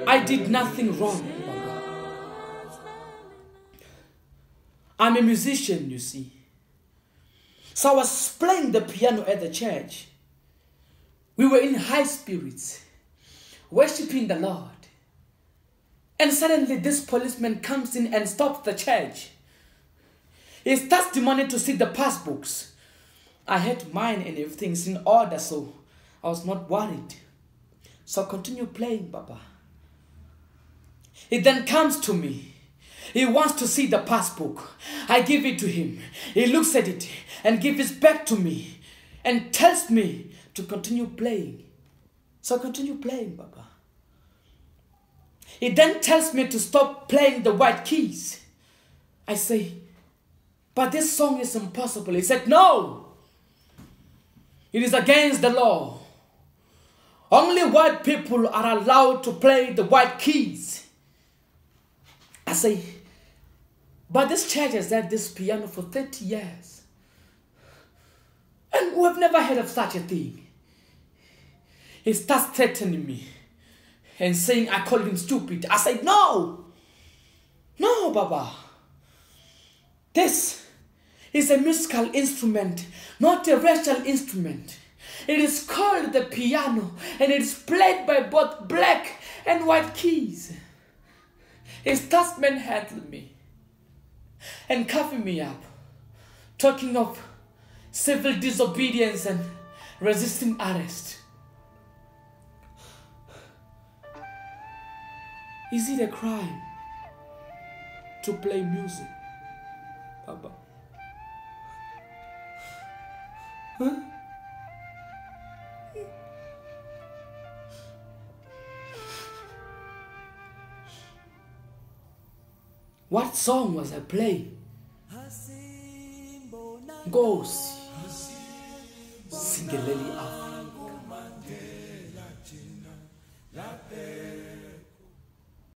I did nothing wrong, Baba. I'm a musician, you see. So I was playing the piano at the church. We were in high spirits, worshiping the Lord. And suddenly this policeman comes in and stops the church. He starts demanding to see the passbooks. I had mine and everything's in order, so I was not worried. So I continue playing, Baba. He then comes to me. He wants to see the passbook. I give it to him. He looks at it and gives it back to me and tells me to continue playing. So I continue playing, Baba. He then tells me to stop playing the white keys. I say, but this song is impossible. He said, no. It is against the law. Only white people are allowed to play the white keys. I say, but this church has had this piano for 30 years. And we've never heard of such a thing. He starts threatening me and saying I called him stupid. I said, no. No, Baba. This is a musical instrument, not a racial instrument. It is called the piano, and it is played by both black and white keys. He starts manhandling me and cuffing me up, talking of civil disobedience and resisting arrest. Is it a crime to play music, Baba? Huh? What song was I playing? Nkosi Singeleli Africa.